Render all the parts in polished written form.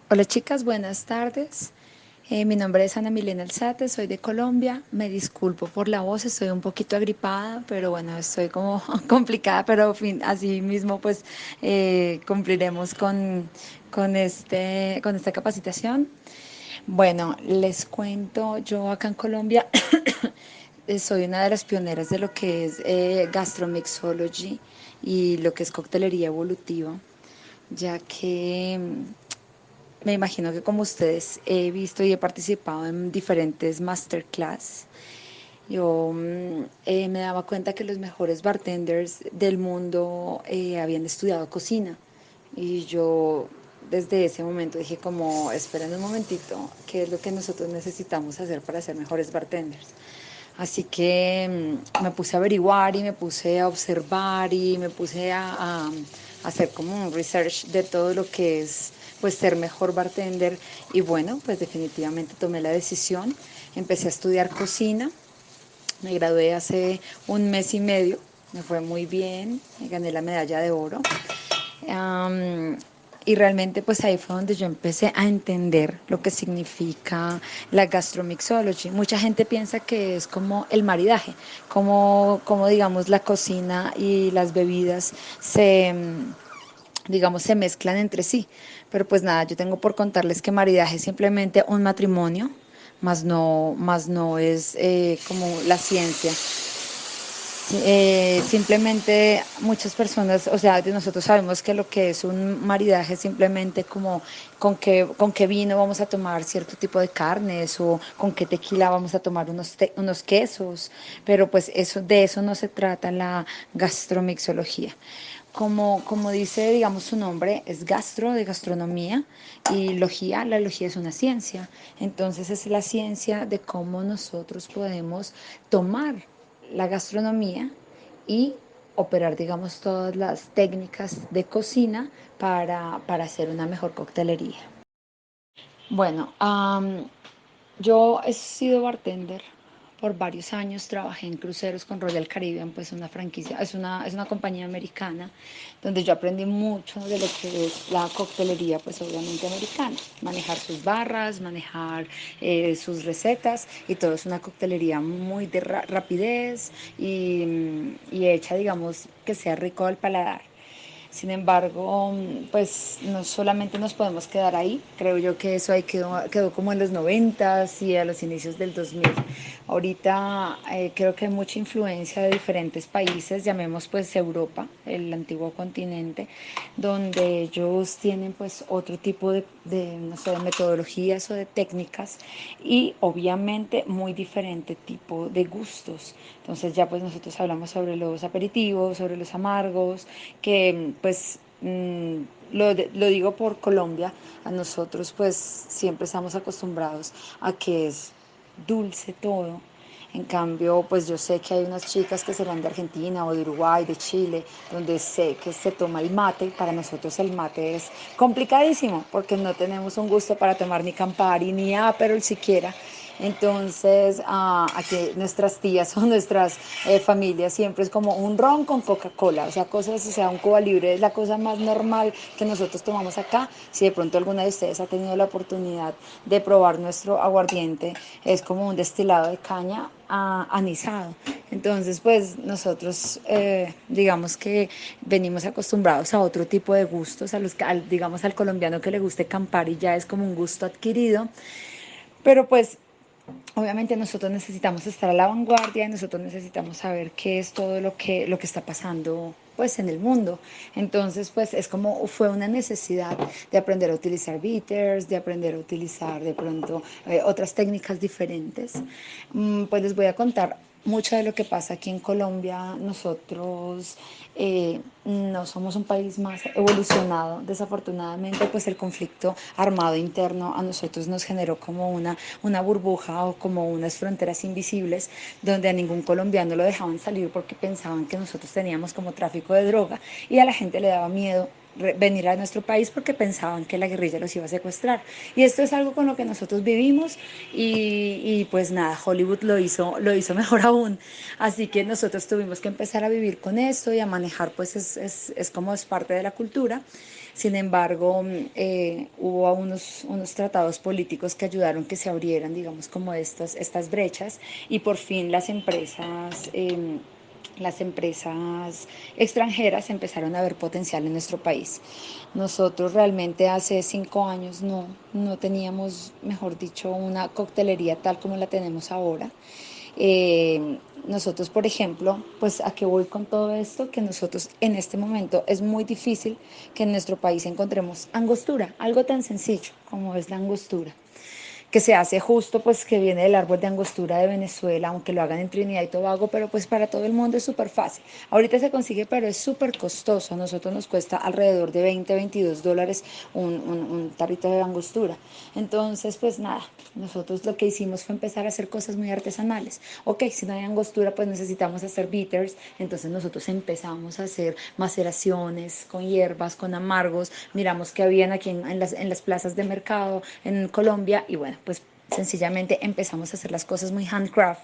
Hola chicas, buenas tardes. Mi nombre es Ana Milena Alzate, soy de Colombia. Me disculpo por la voz, estoy un poquito agripada, pero bueno, estoy como complicada, pero así mismo pues cumpliremos con esta capacitación. Bueno, les cuento, yo acá en Colombia soy una de las pioneras de lo que es gastromixology y lo que es coctelería evolutiva, ya que me imagino que como ustedes he visto y he participado en diferentes masterclass. Yo me daba cuenta que los mejores bartenders del mundo habían estudiado cocina y yo desde ese momento dije como, esperen un momentito, ¿qué es lo que nosotros necesitamos hacer para ser mejores bartenders? Así que me puse a averiguar y me puse a observar y me puse a hacer como un research de todo lo que es pues ser mejor bartender y bueno, pues definitivamente tomé la decisión, empecé a estudiar cocina, me gradué hace un mes y medio, me fue muy bien, me gané la medalla de oro. Um, y realmente pues ahí fue donde yo empecé a entender lo que significa la gastromixology. Mucha gente piensa que es como el maridaje, como digamos la cocina y las bebidas digamos, se mezclan entre sí. Pero pues nada, yo tengo por contarles que maridaje es simplemente un matrimonio, más no es como la ciencia. Simplemente muchas personas, o sea, de nosotros sabemos que lo que es un maridaje es simplemente como con qué vino vamos a tomar cierto tipo de carnes o con qué tequila vamos a tomar unos quesos, pero pues de eso no se trata la gastromixología. Como dice, digamos, su nombre, es gastro, de gastronomía, y logía, la logía es una ciencia. Entonces es la ciencia de cómo nosotros podemos tomar la gastronomía y operar, digamos, todas las técnicas de cocina para hacer una mejor coctelería. Bueno, yo he sido bartender por varios años, trabajé en cruceros con Royal Caribbean, pues una franquicia, es una compañía americana, donde yo aprendí mucho de lo que es la coctelería, pues obviamente americana, manejar sus barras, manejar sus recetas y todo es una coctelería muy de rapidez y hecha, digamos, que sea rico al paladar. Sin embargo, pues no solamente nos podemos quedar ahí, creo yo que eso ahí quedó como en los 90s y a los inicios del 2000. Ahorita creo que hay mucha influencia de diferentes países, llamemos pues Europa, el antiguo continente, donde ellos tienen pues otro tipo no sé, de metodologías o de técnicas y obviamente muy diferente tipo de gustos. Entonces ya pues nosotros hablamos sobre los aperitivos, sobre los amargos, que pues lo digo por Colombia, a nosotros pues siempre estamos acostumbrados a que es dulce todo. En cambio, pues yo sé que hay unas chicas que serán de Argentina o de Uruguay, de Chile, donde sé que se toma el mate. Para nosotros el mate es complicadísimo porque no tenemos un gusto para tomar ni Campari ni Aperol siquiera. Entonces, aquí nuestras tías o nuestras familias siempre es como un ron con Coca-Cola, o sea, cosas, o sea, un Cuba Libre es la cosa más normal que nosotros tomamos acá. Si de pronto alguna de ustedes ha tenido la oportunidad de probar nuestro aguardiente, es como un destilado de caña anisado. Entonces, pues nosotros, digamos que venimos acostumbrados a otro tipo de gustos, digamos al colombiano que le guste Campari ya es como un gusto adquirido, pero pues obviamente nosotros necesitamos estar a la vanguardia y nosotros necesitamos saber qué es todo lo que está pasando pues en el mundo. Entonces pues es como fue una necesidad de aprender a utilizar bitters, de aprender a utilizar de pronto otras técnicas diferentes. Pues les voy a contar mucho de lo que pasa aquí en Colombia. Nosotros no somos un país más evolucionado. Desafortunadamente, pues el conflicto armado interno a nosotros nos generó como una burbuja o como unas fronteras invisibles donde a ningún colombiano lo dejaban salir porque pensaban que nosotros teníamos como tráfico de droga y a la gente le daba miedo venir a nuestro país porque pensaban que la guerrilla los iba a secuestrar. Y esto es algo con lo que nosotros vivimos y pues nada, Hollywood lo hizo mejor aún. Así que nosotros tuvimos que empezar a vivir con esto y a manejar, pues es como es parte de la cultura. Sin embargo, hubo unos tratados políticos que ayudaron que se abrieran, digamos, como estas brechas y por fin las empresas extranjeras empezaron a ver potencial en nuestro país. Nosotros realmente hace 5 años no teníamos, mejor dicho, una coctelería tal como la tenemos ahora. Nosotros, por ejemplo, pues a qué voy con todo esto, que nosotros en este momento es muy difícil que en nuestro país encontremos angostura, algo tan sencillo como es la angostura que se hace justo, pues que viene del árbol de angostura de Venezuela, aunque lo hagan en Trinidad y Tobago, pero pues para todo el mundo es súper fácil. Ahorita se consigue, pero es súper costoso. A nosotros nos cuesta alrededor de 20, $22 un tarrito de angostura. Entonces, pues nada, nosotros lo que hicimos fue empezar a hacer cosas muy artesanales. Ok, si no hay angostura, pues necesitamos hacer bitters. Entonces nosotros empezamos a hacer maceraciones con hierbas, con amargos. Miramos que habían aquí en las plazas de mercado en Colombia y bueno, pues sencillamente empezamos a hacer las cosas muy handcraft.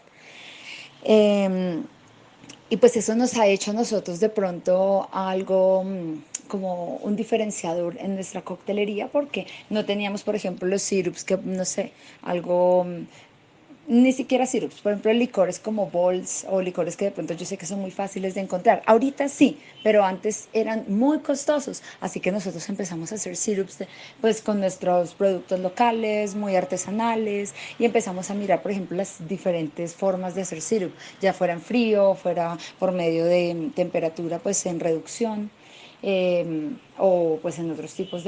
Eh, y pues eso nos ha hecho a nosotros de pronto algo como un diferenciador en nuestra coctelería porque no teníamos, por ejemplo, los syrups que, no sé, algo ni siquiera sirops, por ejemplo, licores como Bols o licores que de pronto yo sé que son muy fáciles de encontrar. Ahorita sí, pero antes eran muy costosos, así que nosotros empezamos a hacer sirops pues con nuestros productos locales, muy artesanales y empezamos a mirar, por ejemplo, las diferentes formas de hacer sirup, ya fuera en frío, fuera por medio de temperatura pues en reducción o pues en otros tipos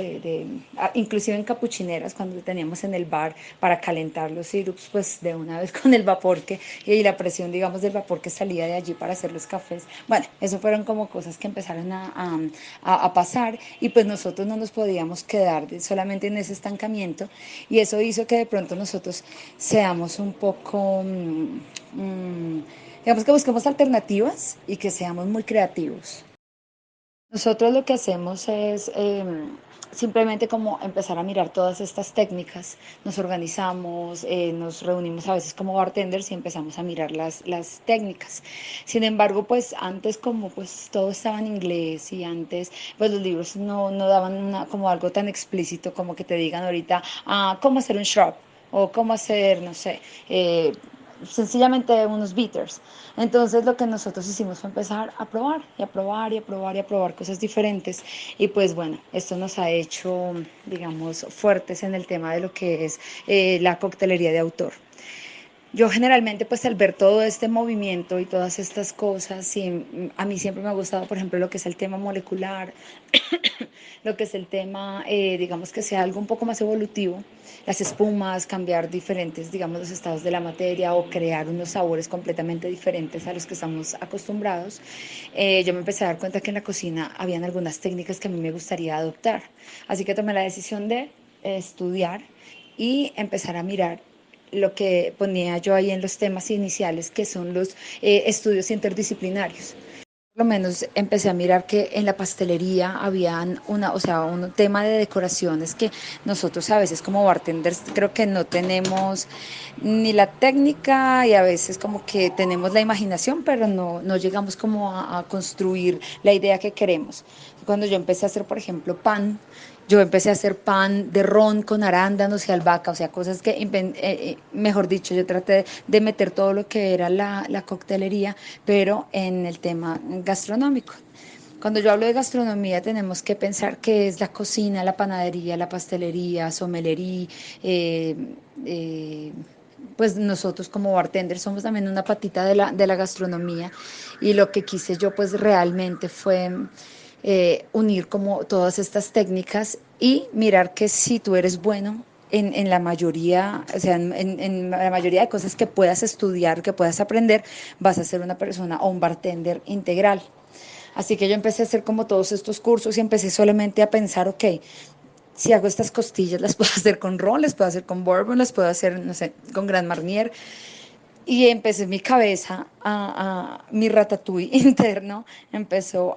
inclusive en capuchineras cuando teníamos en el bar para calentar los sirups pues de una vez con el vapor y la presión digamos del vapor que salía de allí para hacer los cafés. Bueno, eso fueron como cosas que empezaron a pasar y pues nosotros no nos podíamos quedar solamente en ese estancamiento y eso hizo que de pronto nosotros seamos un poco digamos que busquemos alternativas y que seamos muy creativos. Nosotros lo que hacemos es simplemente como empezar a mirar todas estas técnicas, nos organizamos, nos reunimos a veces como bartenders y empezamos a mirar las técnicas. Sin embargo, pues antes como pues todo estaba en inglés y antes pues los libros no daban como algo tan explícito como que te digan ahorita cómo hacer un shrub o cómo hacer, no sé, sencillamente unos bitters. Entonces lo que nosotros hicimos fue empezar a probar y a probar y a probar y a probar cosas diferentes y pues bueno, esto nos ha hecho, digamos, fuertes en el tema de lo que es la coctelería de autor. Yo generalmente pues al ver todo este movimiento y todas estas cosas, sí, a mí siempre me ha gustado, por ejemplo, lo que es el tema molecular, lo que es el tema, digamos que sea algo un poco más evolutivo, las espumas, cambiar diferentes, digamos, los estados de la materia o crear unos sabores completamente diferentes a los que estamos acostumbrados. Yo me empecé a dar cuenta que en la cocina habían algunas técnicas que a mí me gustaría adoptar. Así que tomé la decisión de estudiar y empezar a mirar lo que ponía yo ahí en los temas iniciales, que son los estudios interdisciplinarios. Por lo menos empecé a mirar que en la pastelería habían o sea, un tema de decoraciones que nosotros a veces como bartenders creo que no tenemos ni la técnica y a veces como que tenemos la imaginación, pero no llegamos como a construir la idea que queremos. Cuando yo empecé a hacer, por ejemplo, pan, yo empecé a hacer pan de ron con arándanos y albahaca, o sea, cosas que, mejor dicho, yo traté de meter todo lo que era la coctelería, pero en el tema gastronómico. Cuando yo hablo de gastronomía tenemos que pensar qué es la cocina, la panadería, la pastelería, sommelería, eh, eh, pues nosotros como bartenders somos también una patita de la gastronomía y lo que quise yo pues realmente fue unir como todas estas técnicas y mirar que si tú eres bueno en la mayoría, o sea, en la mayoría de cosas que puedas estudiar, que puedas aprender, vas a ser una persona o un bartender integral. Así que yo empecé a hacer como todos estos cursos y empecé solamente a pensar, ok, si hago estas costillas, las puedo hacer con ron, las puedo hacer con bourbon, las puedo hacer, no sé, con Grand Marnier. Y empecé en mi cabeza, mi ratatouille interno empezó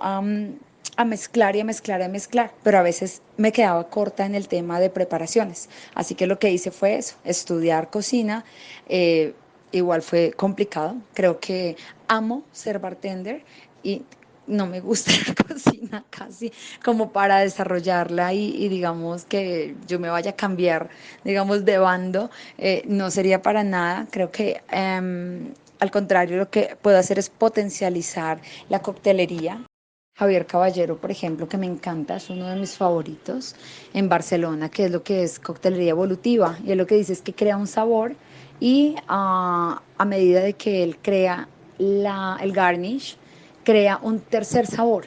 a mezclar y a mezclar y a mezclar, pero a veces me quedaba corta en el tema de preparaciones. Así que lo que hice fue eso, estudiar cocina. eh, Igual fue complicado. Creo que amo ser bartender y no me gusta la cocina casi como para desarrollarla y digamos que yo me vaya a cambiar, digamos, de bando, no sería para nada. Creo que al contrario, lo que puedo hacer es potencializar la coctelería. Javier Caballero, por ejemplo, que me encanta, es uno de mis favoritos en Barcelona, que es lo que es coctelería evolutiva. Y él lo que dice es que crea un sabor y a medida de que él crea el garnish, crea un tercer sabor.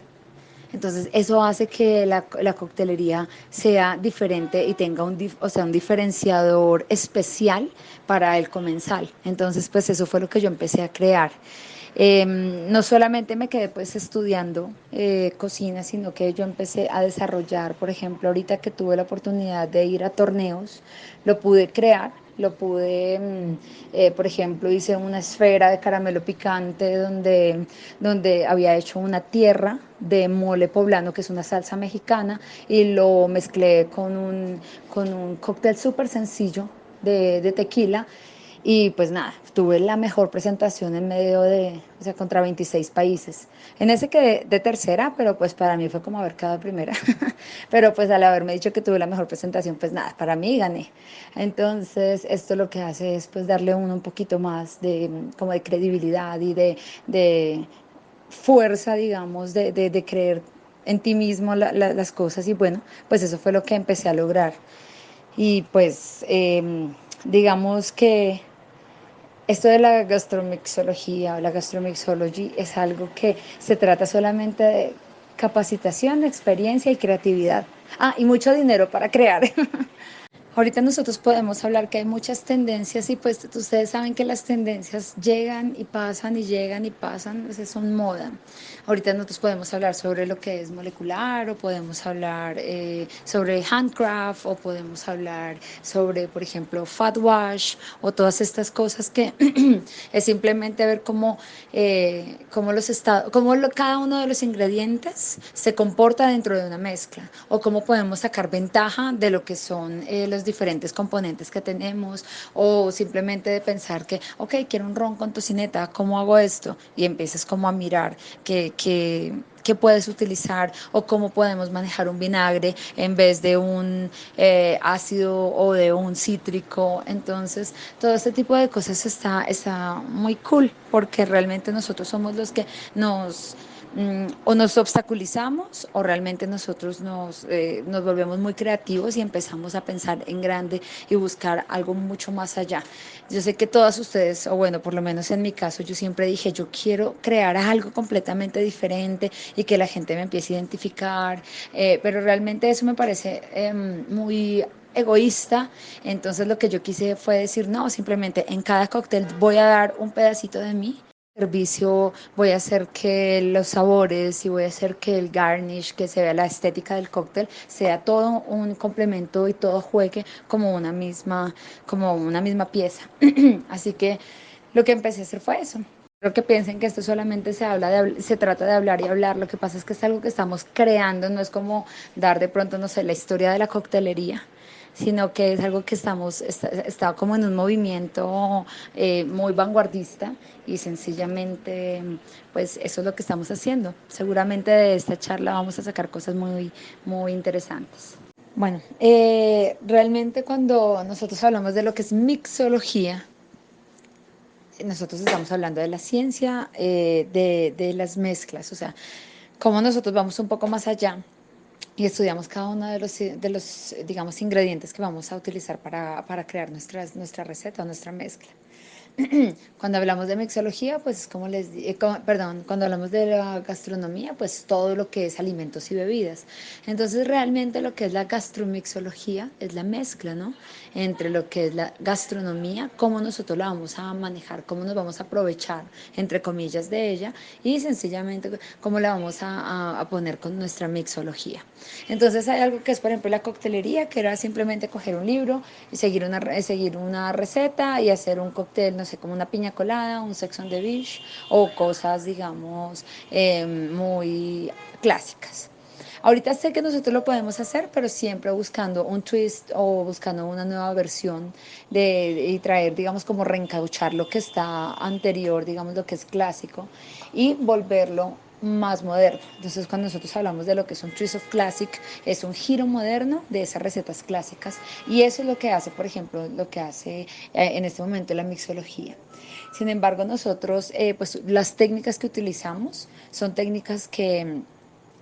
Entonces eso hace que la coctelería sea diferente y tenga o sea, un diferenciador especial para el comensal. Entonces pues eso fue lo que yo empecé a crear. No solamente me quedé pues estudiando cocina, sino que yo empecé a desarrollar, por ejemplo, ahorita que tuve la oportunidad de ir a torneos, lo pude crear, lo pude, por ejemplo, hice una esfera de caramelo picante donde había hecho una tierra de mole poblano, que es una salsa mexicana, y lo mezclé con un cóctel súper sencillo de tequila. Y pues nada, tuve la mejor presentación en medio de, o sea, contra 26 países. En ese quedé de tercera, pero pues para mí fue como haber quedado primera. Pero pues al haberme dicho que tuve la mejor presentación, pues nada, para mí gané. Entonces, esto lo que hace es pues darle uno un poquito más de, como de credibilidad y de fuerza, digamos, de creer en ti mismo las cosas. Y bueno, pues eso fue lo que empecé a lograr. Y pues, digamos que esto de la gastromixología o la gastromixology es algo que se trata solamente de capacitación, experiencia y creatividad. Ah, y mucho dinero para crear. Ahorita nosotros podemos hablar que hay muchas tendencias y pues ustedes saben que las tendencias llegan y pasan y llegan y pasan, pues son moda. Ahorita nosotros podemos hablar sobre lo que es molecular o podemos hablar sobre handcraft o podemos hablar sobre, por ejemplo, fat wash o todas estas cosas que es simplemente ver cómo cada uno de los ingredientes se comporta dentro de una mezcla o cómo podemos sacar ventaja de lo que son los diferentes componentes que tenemos o simplemente de pensar que, ok, quiero un ron con tocineta, ¿cómo hago esto? Y empiezas como a mirar qué puedes utilizar o cómo podemos manejar un vinagre en vez de un ácido o de un cítrico. Entonces, todo este tipo de cosas está muy cool porque realmente nosotros somos los que o nos obstaculizamos o realmente nosotros nos volvemos muy creativos y empezamos a pensar en grande y buscar algo mucho más allá. Yo sé que todas ustedes, o bueno, por lo menos en mi caso, yo siempre dije, yo quiero crear algo completamente diferente y que la gente me empiece a identificar, pero realmente eso me parece muy egoísta. Entonces lo que yo quise fue decir, no, simplemente en cada cóctel voy a dar un pedacito de mí servicio, voy a hacer que los sabores y voy a hacer que el garnish, que se vea la estética del cóctel, sea todo un complemento y todo juegue como una misma pieza. Así que lo que empecé a hacer fue eso. Creo que piensen que esto solamente se trata de hablar y hablar. Lo que pasa es que es algo que estamos creando, no es como dar de pronto, no sé, la historia de la coctelería, sino que es algo que está como en un movimiento muy vanguardista y sencillamente, pues eso es lo que estamos haciendo. Seguramente de esta charla vamos a sacar cosas muy, muy interesantes. Bueno, realmente cuando nosotros hablamos de lo que es mixología, nosotros estamos hablando de la ciencia de las mezclas, o sea, cómo nosotros vamos un poco más allá y estudiamos cada uno digamos, ingredientes que vamos a utilizar para crear nuestra receta o nuestra mezcla. Cuando hablamos de mixología, pues como perdón, cuando hablamos de la gastronomía, pues todo lo que es alimentos y bebidas. Entonces realmente lo que es la gastromixología es la mezcla, ¿no? Entre lo que es la gastronomía, cómo nosotros la vamos a manejar, cómo nos vamos a aprovechar, entre comillas, de ella y sencillamente cómo la vamos a poner con nuestra mixología. Entonces hay algo que es, por ejemplo, la coctelería, que era simplemente coger un libro y seguir una receta y hacer un cóctel, no sé, como una piña colada, un sex on the beach o cosas, digamos, muy clásicas. Ahorita sé que nosotros lo podemos hacer, pero siempre buscando un twist o buscando una nueva versión y traer, digamos, como reencauchar lo que está anterior, digamos, lo que es clásico, y volverlo más moderno. Entonces, cuando nosotros hablamos de lo que es un twist of classic, es un giro moderno de esas recetas clásicas. Y eso es lo que hace, por ejemplo, lo que hace en este momento la mixología. Sin embargo, nosotros, pues las técnicas que utilizamos son técnicas que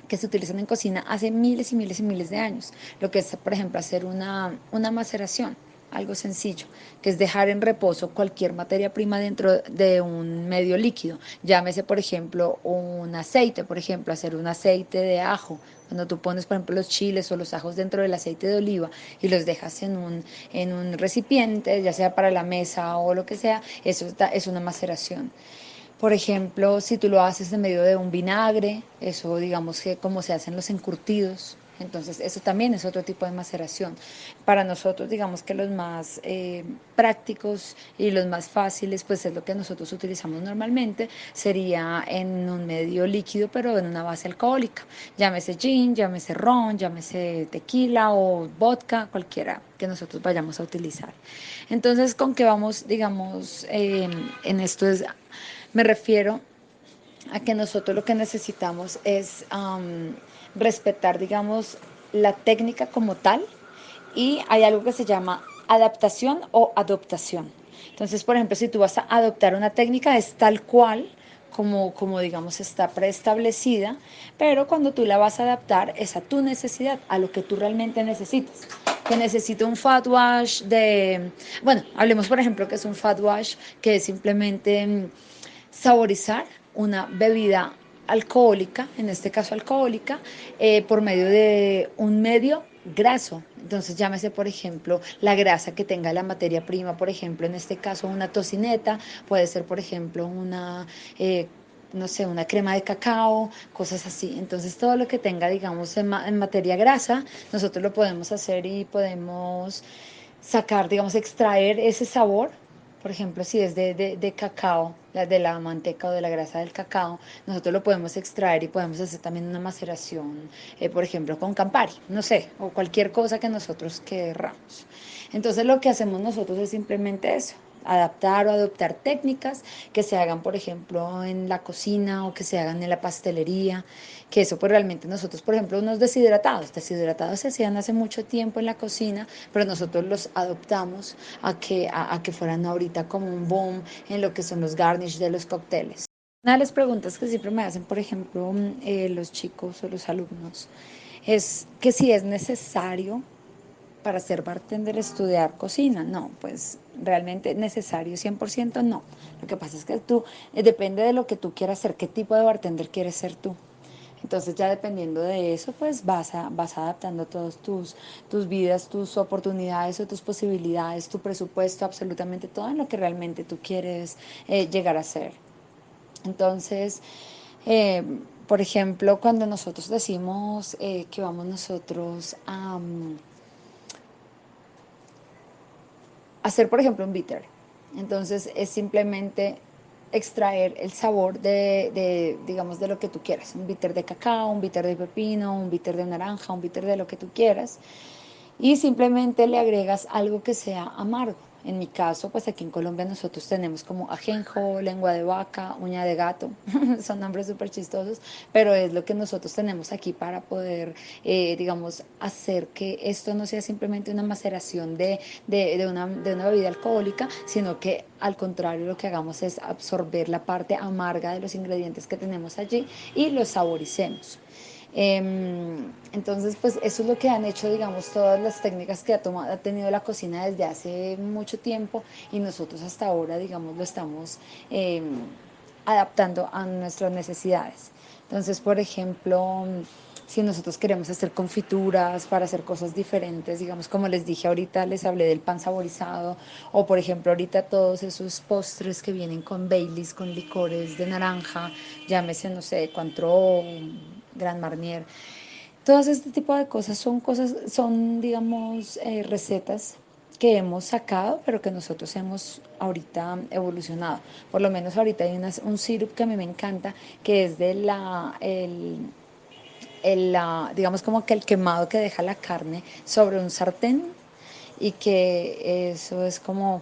se utilizan en cocina hace miles y miles y miles de años. Lo que es, por ejemplo, hacer una maceración, algo sencillo, que es dejar en reposo cualquier materia prima dentro de un medio líquido. Llámese, por ejemplo, un aceite, por ejemplo, hacer un aceite de ajo. Cuando tú pones, por ejemplo, los chiles o los ajos dentro del aceite de oliva y los dejas en un recipiente, ya sea para la mesa o lo que sea, eso es una maceración. Por ejemplo, si tú lo haces en medio de un vinagre, eso digamos que como se hacen los encurtidos, entonces eso también es otro tipo de maceración. Para nosotros, digamos que los más prácticos y los más fáciles, pues es lo que nosotros utilizamos normalmente, sería en un medio líquido, pero en una base alcohólica. Llámese gin, llámese ron, llámese tequila o vodka, cualquiera que nosotros vayamos a utilizar. Entonces, ¿con qué vamos, digamos, en esto es me refiero a que nosotros lo que necesitamos es respetar, digamos, la técnica como tal y hay algo que se llama adaptación o adoptación. Entonces, por ejemplo, si tú vas a adoptar una técnica es tal cual como digamos está preestablecida, pero cuando tú la vas a adaptar es a tu necesidad, a lo que tú realmente necesitas. Que necesito un fat wash bueno, hablemos por ejemplo que es un fat wash, que es simplemente saborizar una bebida alcohólica, en este caso alcohólica, por medio de un medio graso. Entonces llámese, por ejemplo, la grasa que tenga la materia prima, por ejemplo, en este caso una tocineta, puede ser, por ejemplo, no sé, una crema de cacao, cosas así. Entonces todo lo que tenga, digamos, en materia grasa, nosotros lo podemos hacer y podemos sacar, digamos, extraer ese sabor. Por ejemplo, si es de cacao, de la manteca o de la grasa del cacao, nosotros lo podemos extraer y podemos hacer también una maceración, por ejemplo, con Campari, no sé, o cualquier cosa que nosotros querramos. Entonces lo que hacemos nosotros es simplemente eso, adaptar o adoptar técnicas que se hagan, por ejemplo, en la cocina o que se hagan en la pastelería, que eso pues realmente nosotros, por ejemplo, unos deshidratados se hacían hace mucho tiempo en la cocina, pero nosotros los adoptamos a que fueran ahorita como un boom en lo que son los garnish de los cócteles. Una de las preguntas que siempre me hacen, por ejemplo, los chicos o los alumnos, es que si es necesario para ser bartender estudiar cocina. No, pues realmente necesario 100% no. Lo que pasa es que tú, depende de lo que tú quieras ser, qué tipo de bartender quieres ser tú. Entonces ya dependiendo de eso, pues vas adaptando todos tus vidas, tus oportunidades o tus posibilidades, tu presupuesto, absolutamente todo en lo que realmente tú quieres llegar a ser. Entonces, eh, por ejemplo, cuando nosotros decimos que vamos nosotros a hacer, por ejemplo, un bitter. Entonces es simplemente extraer el sabor digamos, de lo que tú quieras. Un bitter de cacao, un bitter de pepino, un bitter de naranja, un bitter de lo que tú quieras y simplemente le agregas algo que sea amargo. En mi caso, pues aquí en Colombia nosotros tenemos como ajenjo, lengua de vaca, uña de gato, son nombres súper chistosos, pero es lo que nosotros tenemos aquí para poder, digamos, hacer que esto no sea simplemente una maceración de una bebida alcohólica, sino que al contrario lo que hagamos es absorber la parte amarga de los ingredientes que tenemos allí y los saboricemos. Entonces, pues eso es lo que han hecho, digamos, todas las técnicas que ha tenido la cocina desde hace mucho tiempo y nosotros hasta ahora, digamos, lo estamos eh, adaptando a nuestras necesidades. Entonces, por ejemplo, si nosotros queremos hacer confituras para hacer cosas diferentes, digamos, como les dije ahorita, les hablé del pan saborizado, o por ejemplo, ahorita todos esos postres que vienen con Baileys, con licores de naranja, llámese, no sé, Cointreau, Grand Marnier. Todas este tipo de cosas, son, digamos, recetas que hemos sacado, pero que nosotros hemos ahorita evolucionado. Por lo menos ahorita hay un sirup que a mí me encanta, que es digamos como que el quemado que deja la carne sobre un sartén y que eso es como,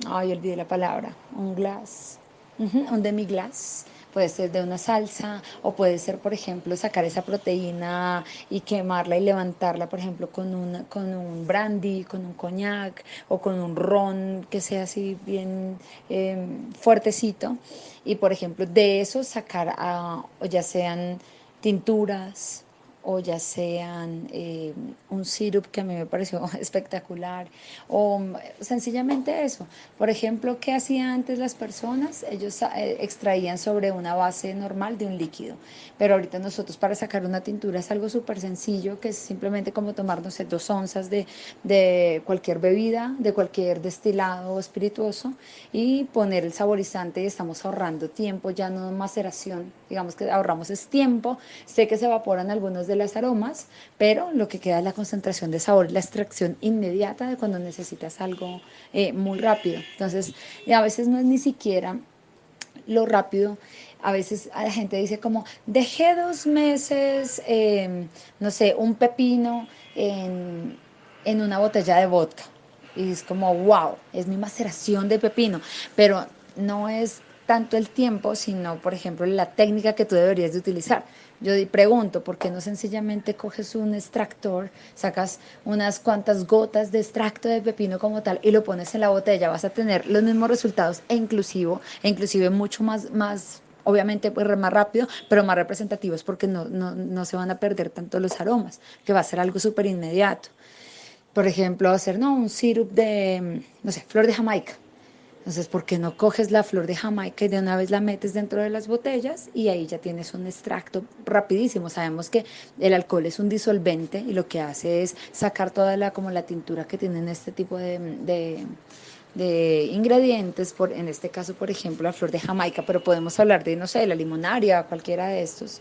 ay, olvidé la palabra, un glass, un demi-glace. Puede ser de una salsa o puede ser, por ejemplo, sacar esa proteína y quemarla y levantarla, por ejemplo, con un brandy, con un coñac o con un ron que sea así bien fuertecito. Y, por ejemplo, de eso sacar, o ya sean tinturas o ya sean un sirup que a mí me pareció espectacular, o sencillamente eso. Por ejemplo, ¿qué hacían antes las personas? Ellos extraían sobre una base normal de un líquido, pero ahorita nosotros para sacar una tintura es algo súper sencillo, que es simplemente como tomar, no sé, 2 onzas de cualquier bebida, de cualquier destilado espirituoso y poner el saborizante y estamos ahorrando tiempo, ya no maceración, digamos que ahorramos es tiempo. Sé que se evaporan algunos de los aromas, pero lo que queda es la concentración de sabor, la extracción inmediata de cuando necesitas algo muy rápido. Entonces, a veces no es ni siquiera lo rápido. A veces la gente dice como, dejé 2 meses, no sé, un pepino en una botella de vodka. Y es como, wow, es mi maceración de pepino. Pero no es tanto el tiempo, sino, por ejemplo, la técnica que tú deberías de utilizar. Yo pregunto, ¿por qué no sencillamente coges un extractor, sacas unas cuantas gotas de extracto de pepino como tal y lo pones en la botella? Vas a tener los mismos resultados e inclusive mucho más obviamente pues más rápido, pero más representativos porque no se van a perder tanto los aromas, que va a ser algo súper inmediato. Por ejemplo, hacer, no, un sirup de, no sé, flor de Jamaica. Entonces, ¿por qué no coges la flor de Jamaica y de una vez la metes dentro de las botellas y ahí ya tienes un extracto rapidísimo? Sabemos que el alcohol es un disolvente y lo que hace es sacar toda la como la tintura que tienen este tipo de ingredientes, en este caso, por ejemplo, la flor de Jamaica, pero podemos hablar de, no sé, la limonaria, cualquiera de estos,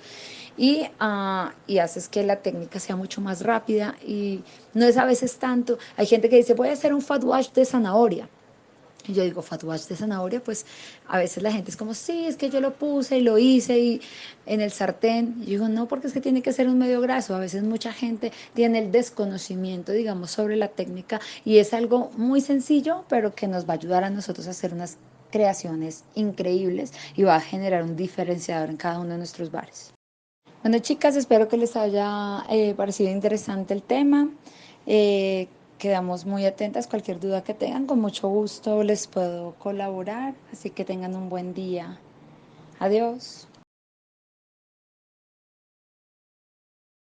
y haces que la técnica sea mucho más rápida y no es a veces tanto. Hay gente que dice, voy a hacer un fat wash de zanahoria. Y yo digo, fat wash de zanahoria, pues a veces la gente es como, sí, es que yo lo puse y lo hice y en el sartén. Y yo digo, no, porque es que tiene que ser un medio graso. A veces mucha gente tiene el desconocimiento, digamos, sobre la técnica y es algo muy sencillo, pero que nos va a ayudar a nosotros a hacer unas creaciones increíbles y va a generar un diferenciador en cada uno de nuestros bares. Bueno, chicas, espero que les haya parecido interesante el tema. Eh, Quedamos muy atentas. Cualquier duda que tengan, con mucho gusto les puedo colaborar. Así que tengan un buen día. Adiós.